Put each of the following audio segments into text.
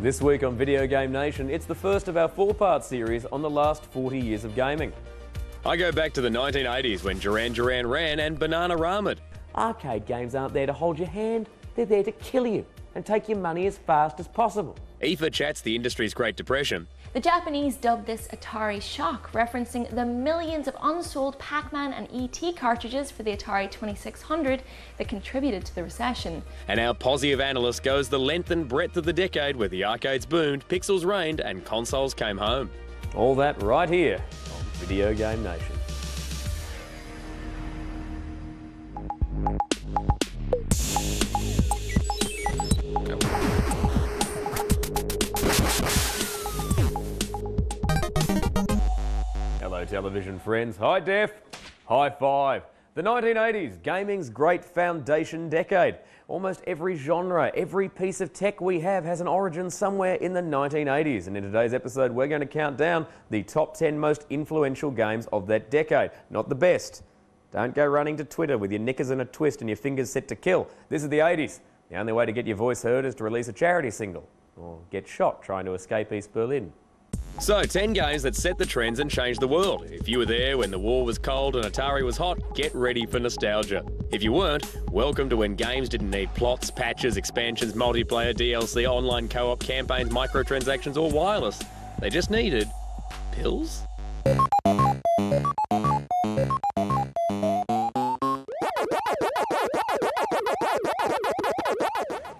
This week on Video Game Nation, it's the first of our four-part series on the last 40 years of gaming. I go back to the 1980s when Duran Duran ran and Bananarama. Arcade games aren't there to hold your hand, they're there to kill you and take your money as fast as possible. Aoife chats the industry's Great Depression. The Japanese dubbed this Atari Shock, referencing the millions of unsold Pac-Man and E.T. cartridges for the Atari 2600 that contributed to the recession. And our posse of analysts goes the length and breadth of the decade where the arcades boomed, pixels reigned and consoles came home. All that right here on Video Game Nation. Hello television friends, hi Def, high five. The 1980s, gaming's great foundation decade. Almost every genre, every piece of tech we have has an origin somewhere in the 1980s. And in today's episode, we're going to count down the top 10 most influential games of that decade. Not the best. Don't go running to Twitter with your knickers in a twist and your fingers set to kill. This is the 80s. The only way to get your voice heard is to release a charity single or get shot trying to escape East Berlin. So, 10 games that set the trends and changed the world. If you were there when the war was cold and Atari was hot, get ready for nostalgia. If you weren't, welcome to when games didn't need plots, patches, expansions, multiplayer, DLC, online co-op, campaigns, microtransactions or wireless. They just needed pills?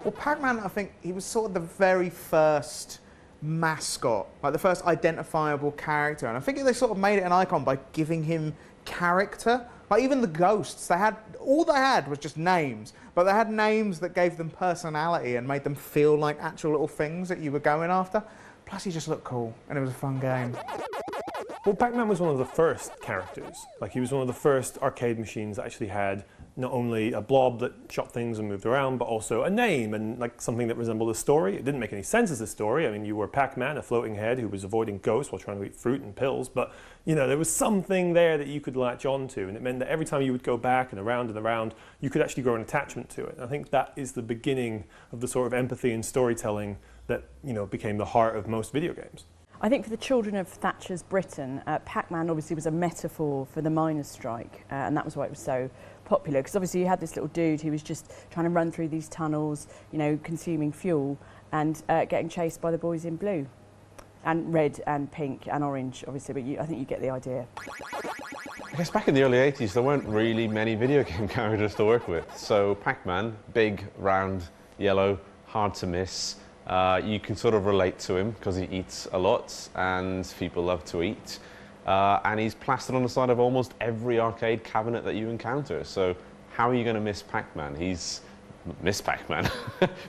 Well, Pac-Man, I think he was sort of the very first mascot, like the first identifiable character, and I think they sort of made it an icon by giving him character. Like even the ghosts, all they had was just names, but they had names that gave them personality and made them feel like actual little things that you were going after. Plus he just looked cool and it was a fun game. Well, Pac-Man was one of the first characters. Like he was one of the first arcade machines that actually had not only a blob that shot things and moved around, but also a name and like something that resembled a story. It didn't make any sense as a story. I mean, you were Pac-Man, a floating head who was avoiding ghosts while trying to eat fruit and pills, but you know, there was something there that you could latch onto, and it meant that every time you would go back and around, you could actually grow an attachment to it. And I think that is the beginning of the sort of empathy and storytelling that, you know, became the heart of most video games. I think for the children of Thatcher's Britain, Pac-Man obviously was a metaphor for the miners' strike, and that was why it was so popular, because obviously you had this little dude who was just trying to run through these tunnels, you know, consuming fuel and getting chased by the boys in blue and red and pink and orange, obviously, but I think you get the idea. I guess back in the early 80s there weren't really many video game characters to work with, so Pac-Man, big, round, yellow, hard to miss. You can sort of relate to him because he eats a lot and people love to eat. And he's plastered on the side of almost every arcade cabinet that you encounter. So how are you going to miss Pac-Man? Miss Pac-Man.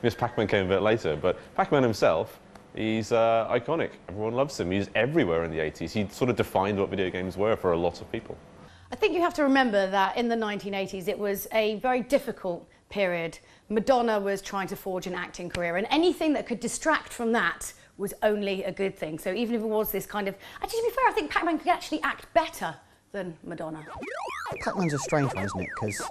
Miss Pac-Man came a bit later, but Pac-Man himself, he's iconic. Everyone loves him. He's everywhere in the 80s. He sort of defined what video games were for a lot of people. I think you have to remember that in the 1980s it was a very difficult period. Madonna was trying to forge an acting career, and anything that could distract from that was only a good thing. So even if it was this kind of... Actually, to be fair, I think Pac-Man could actually act better than Madonna. Pac-Man's a strange one, isn't it? Because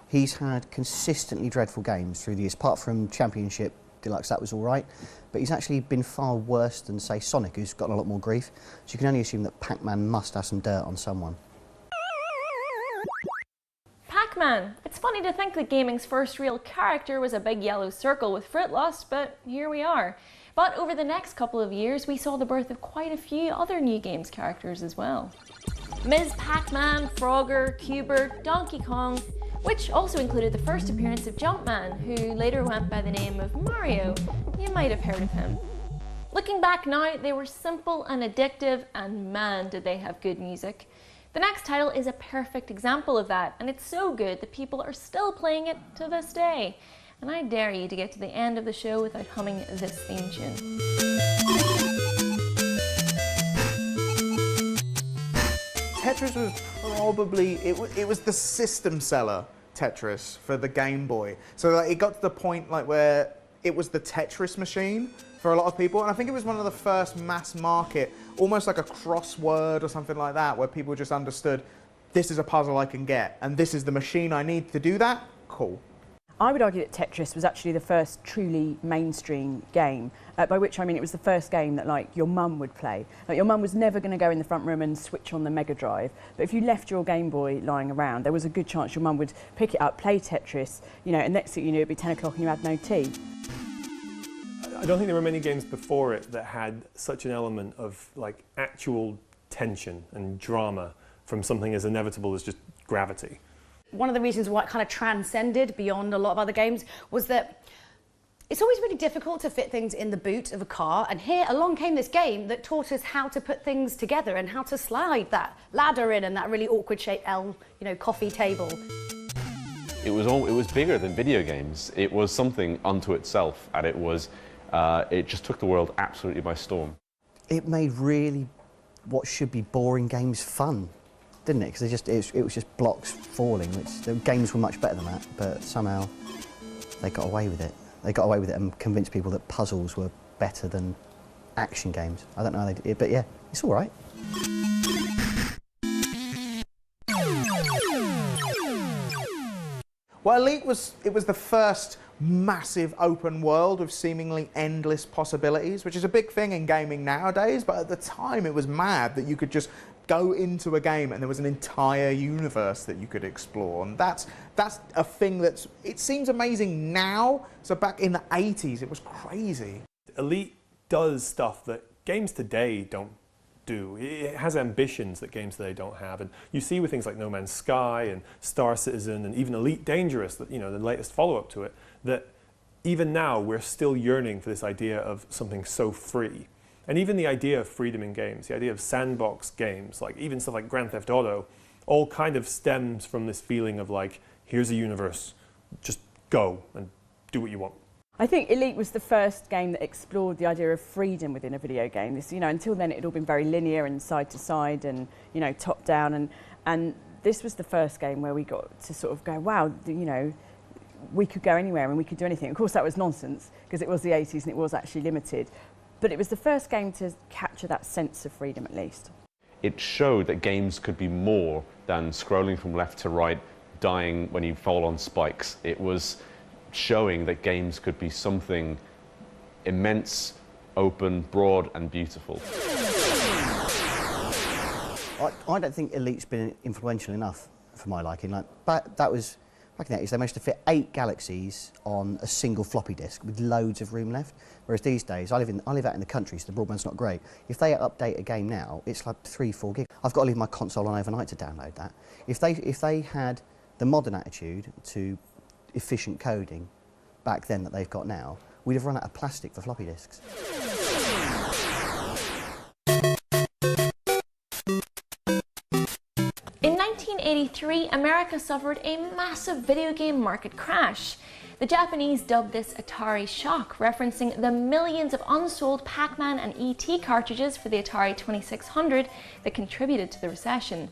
he's had consistently dreadful games through the years. Apart from Championship Deluxe, that was all right. But he's actually been far worse than, say, Sonic, who's gotten a lot more grief. So you can only assume that Pac-Man must have some dirt on someone. Pac-Man. It's funny to think that gaming's first real character was a big yellow circle with fruit lust, but here we are. But over the next couple of years, we saw the birth of quite a few other new games characters as well. Ms. Pac-Man, Frogger, Q*bert, Donkey Kong, which also included the first appearance of Jumpman, who later went by the name of Mario. You might have heard of him. Looking back now, they were simple and addictive, and man, did they have good music. The next title is a perfect example of that, and it's so good that people are still playing it to this day. And I dare you to get to the end of the show without humming this theme tune. Tetris was probably, it was the system seller Tetris for the Game Boy. So like, it got to the point like where it was the Tetris machine for a lot of people, and I think it was one of the first mass market, almost like a crossword or something like that, where people just understood, this is a puzzle I can get, and this is the machine I need to do that, cool. I would argue that Tetris was actually the first truly mainstream game, by which I mean it was the first game that like your mum would play. Like your mum was never going to go in the front room and switch on the Mega Drive, but if you left your Game Boy lying around, there was a good chance your mum would pick it up, play Tetris, you know, and next thing you knew it'd be 10 o'clock and you had no tea. I don't think there were many games before it that had such an element of like actual tension and drama from something as inevitable as just gravity. One of the reasons why it kind of transcended beyond a lot of other games was that it's always really difficult to fit things in the boot of a car, and here along came this game that taught us how to put things together and how to slide that ladder in and that really awkward shaped L, you know, coffee table. It was bigger than video games. It was something unto itself, and it just took the world absolutely by storm. It made really what should be boring games fun, didn't it? Because it was just blocks falling, which the games were much better than that, but somehow they got away with it. They got away with it and convinced people that puzzles were better than action games. I don't know how they did it, but yeah, it's all right. Well, Elite was the first massive open world with seemingly endless possibilities, which is a big thing in gaming nowadays, but at the time it was mad that you could just go into a game and there was an entire universe that you could explore, and that's a thing it seems amazing now, so back in the 80s it was crazy. Elite does stuff that games today don't do. It has ambitions that games today don't have, and you see with things like No Man's Sky and Star Citizen and even Elite Dangerous, that, you know, the latest follow-up to it, that even now we're still yearning for this idea of something so free. And even the idea of freedom in games, the idea of sandbox games, like even stuff like Grand Theft Auto, all kind of stems from this feeling of like, here's a universe, just go and do what you want. I think Elite was the first game that explored the idea of freedom within a video game. This, you know, until then it had all been very linear and side to side and, you know, top down, and this was the first game where we got to sort of go, wow, you know, we could go anywhere and we could do anything. Of course that was nonsense because it was the 80s and it was actually limited, but it was the first game to capture that sense of freedom at least. It showed that games could be more than scrolling from left to right, dying when you fall on spikes. It was showing that games could be something immense, open, broad and beautiful. I don't think Elite's been influential enough for my liking. Like, that was, back in the 80s, they managed to fit 8 galaxies on a single floppy disk with loads of room left. Whereas these days, I live out in the country, so the broadband's not great. If they update a game now, it's like 3-4 gig. I've got to leave my console on overnight to download that. If they had the modern attitude to efficient coding back then that they've got now, we'd have run out of plastic for floppy disks. In 1983, America suffered a massive video game market crash. The Japanese dubbed this Atari Shock, referencing the millions of unsold Pac-Man and E.T. cartridges for the Atari 2600 that contributed to the recession.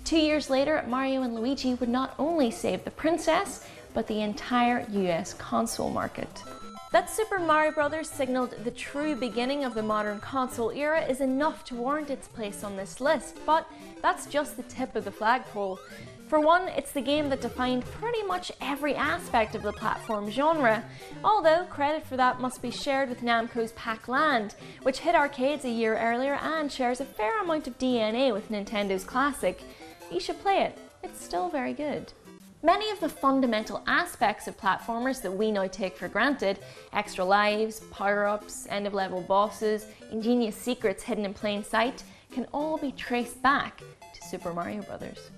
2 years later, Mario and Luigi would not only save the princess, but the entire US console market. That Super Mario Bros. Signaled the true beginning of the modern console era is enough to warrant its place on this list, but that's just the tip of the flagpole. For one, it's the game that defined pretty much every aspect of the platform genre, although credit for that must be shared with Namco's Pac-Land, which hit arcades a year earlier and shares a fair amount of DNA with Nintendo's classic. You should play it, it's still very good. Many of the fundamental aspects of platformers that we now take for granted, extra lives, power-ups, end-of-level bosses, ingenious secrets hidden in plain sight, can all be traced back to Super Mario Bros.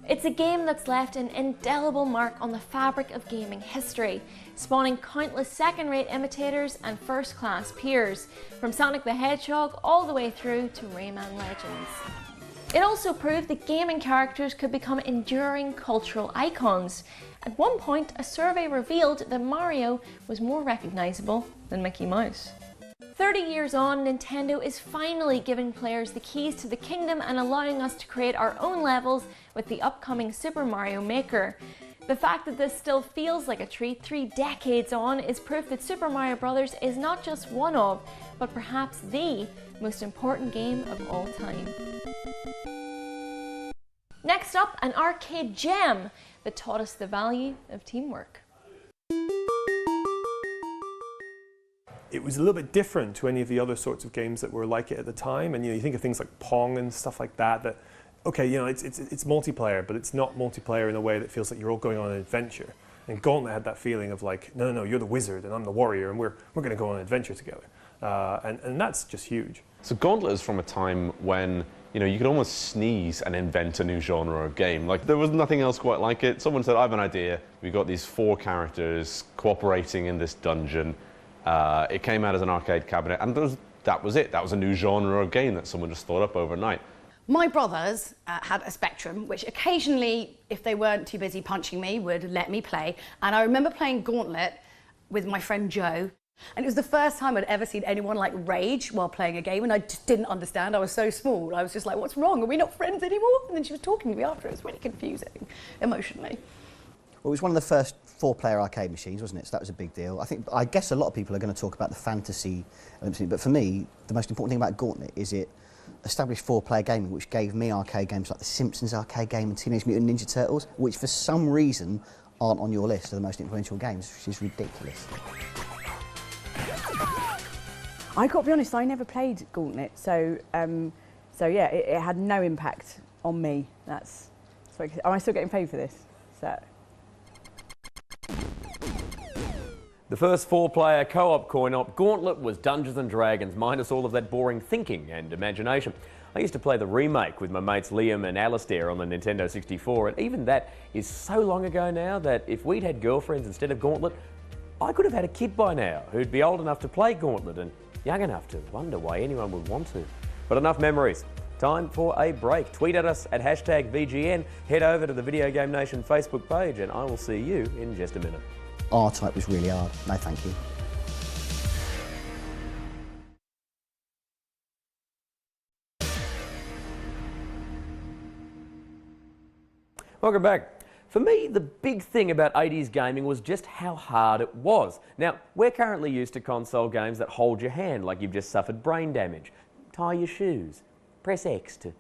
It's a game that's left an indelible mark on the fabric of gaming history, spawning countless second-rate imitators and first-class peers, from Sonic the Hedgehog all the way through to Rayman Legends. It also proved that gaming characters could become enduring cultural icons. At one point, a survey revealed that Mario was more recognizable than Mickey Mouse. 30 years on, Nintendo is finally giving players the keys to the kingdom and allowing us to create our own levels with the upcoming Super Mario Maker. The fact that this still feels like a treat 3 decades on is proof that Super Mario Bros. Is not just one of, but perhaps the most important game of all time. Next up, an arcade gem that taught us the value of teamwork. it was a little bit different to any of the other sorts of games that were like it at the time. And you think of things like Pong and stuff like that. Okay, it's multiplayer, but it's not multiplayer in a way that feels like you're all going on an adventure. And Gauntlet had that feeling of like, no, you're the wizard and I'm the warrior, and we're going to go on an adventure together. And that's just huge. So Gauntlet is from a time when you could almost sneeze and invent a new genre of game. Like, there was nothing else quite like it. Someone said, I have an idea. We've got these 4 characters cooperating in this dungeon. It came out as an arcade cabinet, and that was it. That was a new genre of game that someone just thought up overnight. My brothers had a Spectrum, which occasionally, if they weren't too busy punching me, would let me play. And I remember playing Gauntlet with my friend Joe. And it was the first time I'd ever seen anyone like rage while playing a game, and I just didn't understand. I was so small. I was just like, what's wrong? Are we not friends anymore? And then she was talking to me after. It was really confusing, emotionally. Well, it was one of the first 4-player arcade machines, wasn't it? So that was a big deal. I guess a lot of people are going to talk about the fantasy, but for me, the most important thing about Gauntlet is it established 4-player gaming, which gave me arcade games like the Simpsons arcade game and Teenage Mutant Ninja Turtles, which for some reason aren't on your list of the most influential games, which is ridiculous. I got to be honest, I never played Gauntlet, so yeah, it had no impact on me. Am I still getting paid for this? So. The first 4-player co-op coin-op Gauntlet was Dungeons & Dragons, minus all of that boring thinking and imagination. I used to play the remake with my mates Liam and Alistair on the Nintendo 64, and even that is so long ago now that if we'd had girlfriends instead of Gauntlet, I could have had a kid by now who'd be old enough to play Gauntlet and young enough to wonder why anyone would want to. But enough memories. Time for a break. Tweet at us at #VGN, head over to the Video Game Nation Facebook page, and I will see you in just a minute. R-Type was really hard. No, thank you. Welcome back. For me, the big thing about 80s gaming was just how hard it was. Now, we're currently used to console games that hold your hand like you've just suffered brain damage. Tie your shoes. Press X to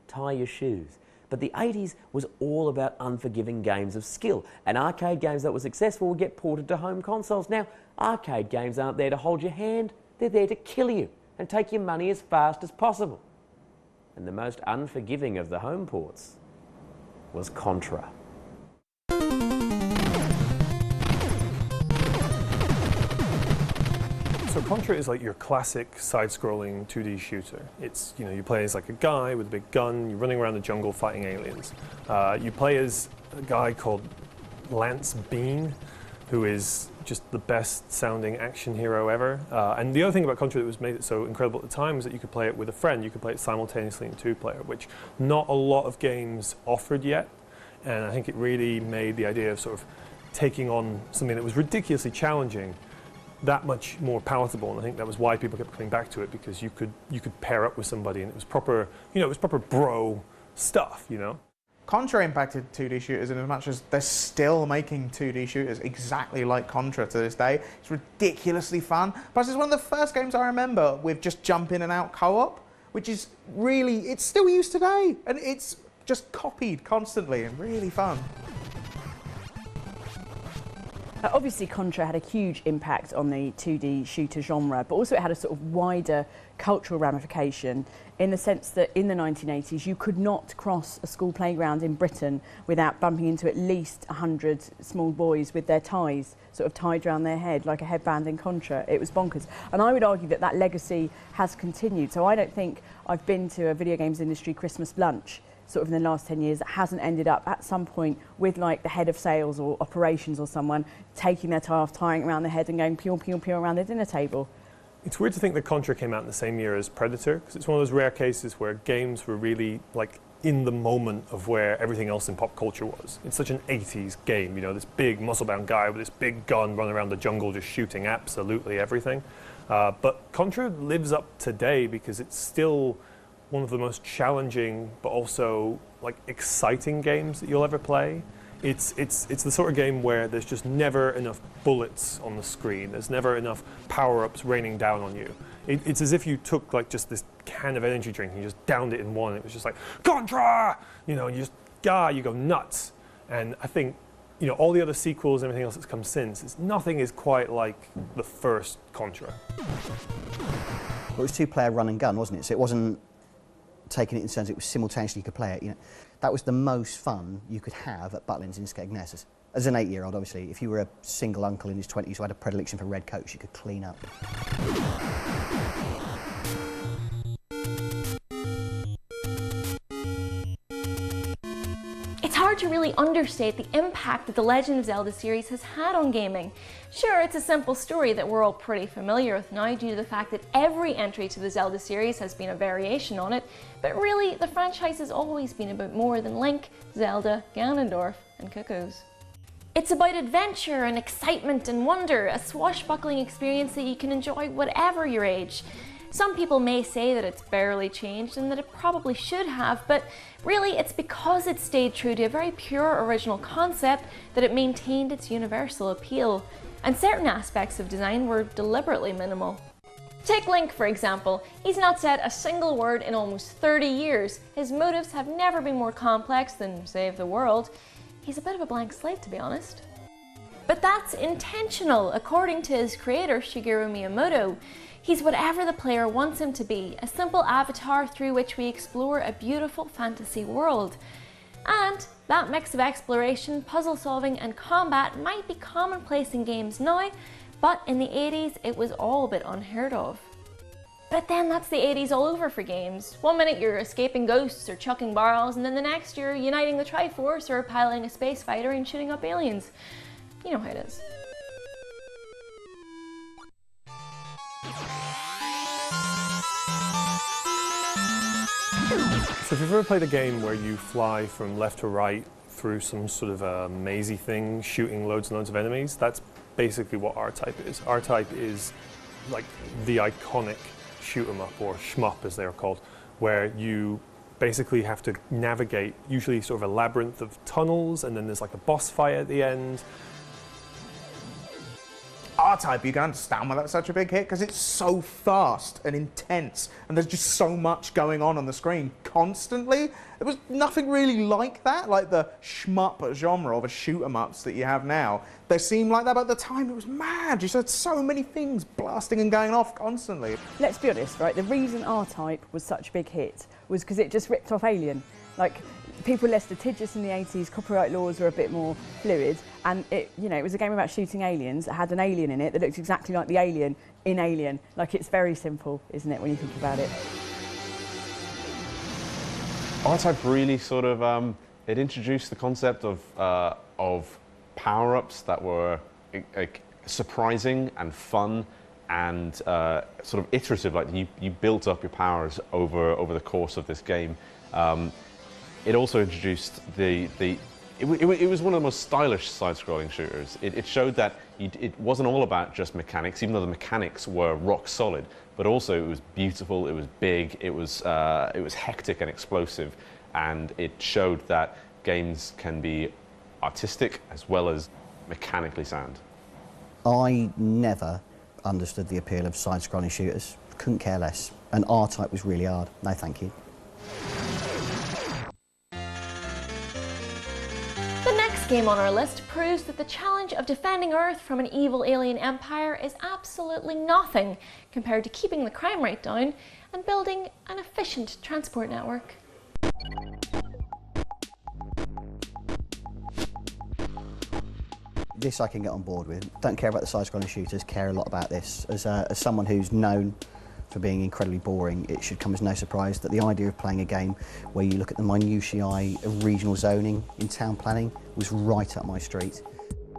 tie your shoes. But the 80s was all about unforgiving games of skill, and arcade games that were successful would get ported to home consoles. Now, arcade games aren't there to hold your hand, they're there to kill you and take your money as fast as possible. And the most unforgiving of the home ports was Contra. So Contra is like your classic side-scrolling 2D shooter. It's, you play as like a guy with a big gun, you're running around the jungle fighting aliens. You play as a guy called Lance Bean, who is just the best sounding action hero ever. And the other thing about Contra that was made it so incredible at the time was that you could play it with a friend. You could play it simultaneously in 2-player, which not a lot of games offered yet. And I think it really made the idea of sort of taking on something that was ridiculously challenging that much more palatable, and I think that was why people kept coming back to it, because you could pair up with somebody, and it was proper, it was proper bro stuff, Contra impacted 2D shooters in as much as they're still making 2D shooters exactly like Contra to this day. It's ridiculously fun. Plus, it's one of the first games I remember with just jump in and out co-op, which is really, it's still used today, and it's just copied constantly and really fun. Obviously, Contra had a huge impact on the 2D shooter genre, but also it had a sort of wider cultural ramification in the sense that in the 1980s, you could not cross a school playground in Britain without bumping into at least 100 small boys with their ties sort of tied around their head like a headband in Contra. It was bonkers. And I would argue that that legacy has continued. So I don't think I've been to a video games industry Christmas lunch sort of in the last 10 years that hasn't ended up at some point with like the head of sales or operations or someone taking their tie off, tying it around their head and going pew, pew, pew around their dinner table. It's weird to think that Contra came out in the same year as Predator, because it's one of those rare cases where games were really like in the moment of where everything else in pop culture was. It's such an 80s game, this big muscle-bound guy with this big gun running around the jungle just shooting absolutely everything. But Contra lives up today because it's still one of the most challenging but also like exciting games that you'll ever play. It's the sort of game where there's just never enough bullets on the screen. There's never enough power-ups raining down on you. It's as if you took like just this can of energy drink and you just downed it in one. It was just like, Contra! And you just, you go nuts. And I think, you know, all the other sequels and everything else that's come since, nothing is quite like the first Contra. Well, it was two-player run and gun, wasn't it? So it wasn't taking it in terms it was simultaneously you could play it. You know, that was the most fun you could have at Butlins in Skegness. As an 8-year-old, obviously, if you were a single uncle in his 20s who had a predilection for red coats, you could clean up. It's hard to really understate the impact that the Legend of Zelda series has had on gaming. Sure, it's a simple story that we're all pretty familiar with now due to the fact that every entry to the Zelda series has been a variation on it, but really the franchise has always been about more than Link, Zelda, Ganondorf, and Cuckoos. It's about adventure and excitement and wonder, a swashbuckling experience that you can enjoy whatever your age. Some people may say that it's barely changed and that it probably should have, but really it's because it stayed true to a very pure original concept that it maintained its universal appeal, and certain aspects of design were deliberately minimal. Take Link, for example. He's not said a single word in almost 30 years. His motives have never been more complex than save the world. He's a bit of a blank slate, to be honest. But that's intentional, according to his creator, Shigeru Miyamoto. He's whatever the player wants him to be, a simple avatar through which we explore a beautiful fantasy world. And that mix of exploration, puzzle solving and combat might be commonplace in games now, but in the 80s it was all but unheard of. But then that's the 80s all over for games. One minute you're escaping ghosts or chucking barrels, and then the next you're uniting the Triforce or piloting a space fighter and shooting up aliens. You know how it is. So if you've ever played a game where you fly from left to right through some sort of a mazy thing, shooting loads and loads of enemies, that's basically what R-Type is. R-Type is like the iconic shoot 'em up, or shmup as they're called, where you basically have to navigate usually sort of a labyrinth of tunnels, and then there's like a boss fight at the end. R-Type, you can understand why that's such a big hit, because it's so fast and intense, and there's just so much going on the screen constantly. There was nothing really like that, like the shmup genre or the shoot-em-ups that you have now. They seemed like that, but at the time it was mad. You had so many things blasting and going off constantly. Let's be honest, right? The reason R-Type was such a big hit was because it just ripped off Alien. Like, people were less litigious in the 80s, copyright laws were a bit more fluid, and it was a game about shooting aliens that had an alien in it that looked exactly like the alien in Alien. Like, it's very simple, isn't it, when you think about it? R-Type really sort of, it introduced the concept of power-ups that were surprising and fun and sort of iterative, like you built up your powers over the course of this game. It also introduced it was one of the most stylish side-scrolling shooters. It showed that it wasn't all about just mechanics, even though the mechanics were rock solid, but also it was beautiful, it was big, it was hectic and explosive, and it showed that games can be artistic as well as mechanically sound. I never understood the appeal of side-scrolling shooters. Couldn't care less. And R-Type was really hard. No, thank you. Game on our list proves that the challenge of defending Earth from an evil alien empire is absolutely nothing compared to keeping the crime rate down and building an efficient transport network. This I can get on board with. Don't care about the side-scrolling shooters, care a lot about this. As someone who's known for being incredibly boring, it should come as no surprise that the idea of playing a game where you look at the minutiae of regional zoning in town planning was right up my street.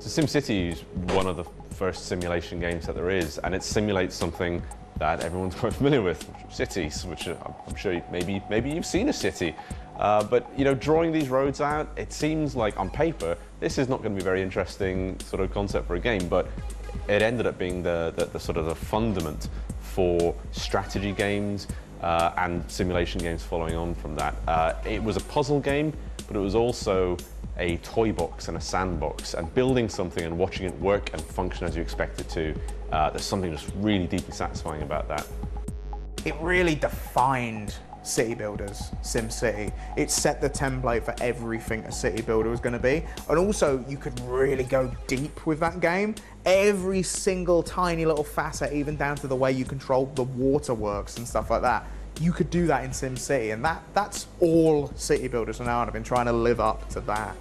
So SimCity is one of the first simulation games that there is, and it simulates something that everyone's quite familiar with, cities, which I'm sure maybe you've seen a city. But you know, drawing these roads out, it seems like on paper this is not going to be a very interesting sort of concept for a game, but it ended up being the sort of the fundament for strategy games and simulation games following on from that. It was a puzzle game, but it was also a toy box and a sandbox, and building something and watching it work and function as you expect it to. There's something just really deeply satisfying about that. It really defined city builders, SimCity. It set the template for everything a city builder was going to be. And also, you could really go deep with that game. Every single tiny little facet, even down to the way you control the waterworks and stuff like that, you could do that in SimCity. And that's all city builders from now on have been trying to live up to that.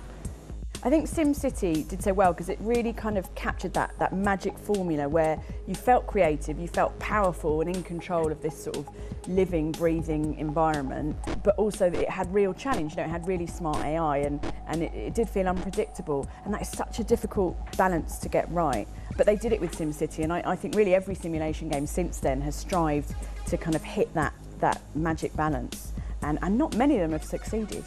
I think SimCity did so well because it really kind of captured that magic formula where you felt creative, you felt powerful and in control of this sort of living, breathing environment, but also that it had real challenge. You know, it had really smart AI and it did feel unpredictable, and that is such a difficult balance to get right. But they did it with SimCity, and I think really every simulation game since then has strived to kind of hit that magic balance, and not many of them have succeeded.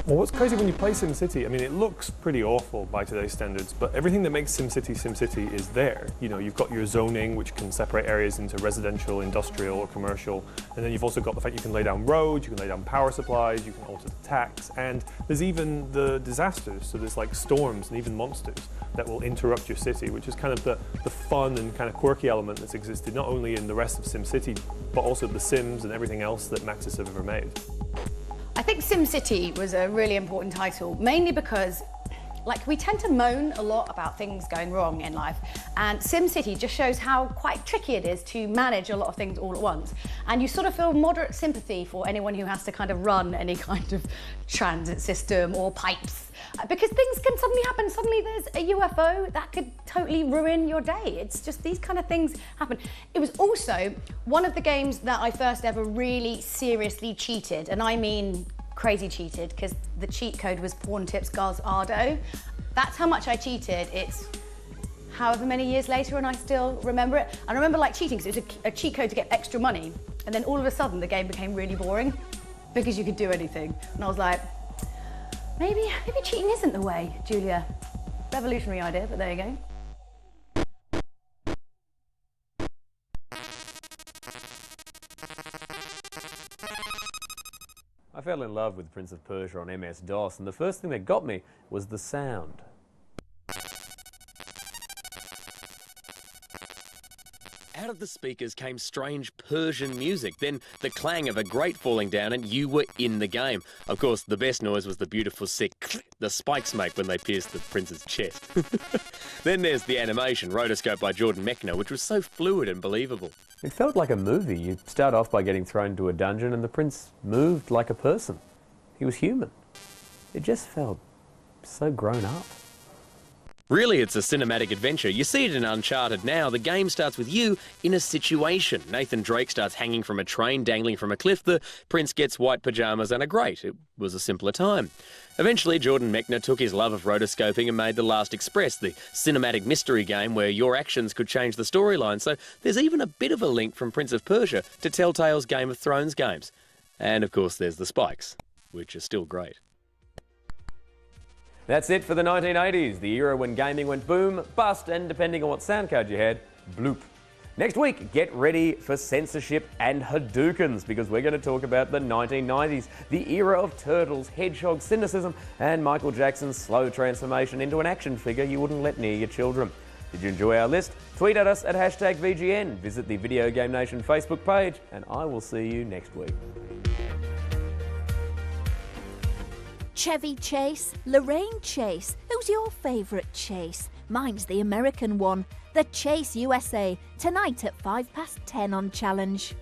Well, what's crazy when you play SimCity, I mean, it looks pretty awful by today's standards, but everything that makes SimCity SimCity is there. You know, you've got your zoning, which can separate areas into residential, industrial, or commercial, and then you've also got the fact you can lay down roads, you can lay down power supplies, you can alter the tax, and there's even the disasters, so there's like storms and even monsters that will interrupt your city, which is kind of the fun and kind of quirky element that's existed not only in the rest of SimCity, but also The Sims and everything else that Maxis have ever made. I think SimCity was a really important title, mainly because we tend to moan a lot about things going wrong in life, and SimCity just shows how quite tricky it is to manage a lot of things all at once. And you sort of feel moderate sympathy for anyone who has to kind of run any kind of transit system or pipes, because things can suddenly happen. Suddenly there's a UFO that could totally ruin your day. It's just these kind of things happen. It was also one of the games that I first ever really seriously cheated, and I mean crazy cheated, because the cheat code was Pawn Tips Gars Ardo. That's how much I cheated. It's however many years later and I still remember it. And I remember cheating because it was a cheat code to get extra money, and then all of a sudden the game became really boring because you could do anything. And I was like, maybe cheating isn't the way, Julia. Revolutionary idea, but there you go. I fell in love with Prince of Persia on MS-DOS, and the first thing that got me was the sound. Out of the speakers came strange Persian music, then the clang of a grate falling down, and you were in the game. Of course, the best noise was the beautiful sick click the spikes make when they pierced the prince's chest. Then there's the animation, rotoscope by Jordan Mechner, which was so fluid and believable. It felt like a movie. You start off by getting thrown into a dungeon and the prince moved like a person. He was human. It just felt so grown up. Really, it's a cinematic adventure. You see it in Uncharted now. The game starts with you in a situation. Nathan Drake starts hanging from a train, dangling from a cliff. The prince gets white pyjamas and a grate. It was a simpler time. Eventually, Jordan Mechner took his love of rotoscoping and made The Last Express, the cinematic mystery game where your actions could change the storyline. So there's even a bit of a link from Prince of Persia to Telltale's Game of Thrones games. And of course, there's the spikes, which are still great. That's it for the 1980s, the era when gaming went boom, bust, and depending on what sound card you had, bloop. Next week, get ready for censorship and Hadoukens, because we're going to talk about the 1990s, the era of turtles, hedgehog cynicism, and Michael Jackson's slow transformation into an action figure you wouldn't let near your children. Did you enjoy our list? Tweet at us at #VGN, visit the Video Game Nation Facebook page, and I will see you next week. Chevy Chase, Lorraine Chase. Who's your favourite Chase? Mine's the American one, the Chase USA, tonight at 10:05 on Challenge.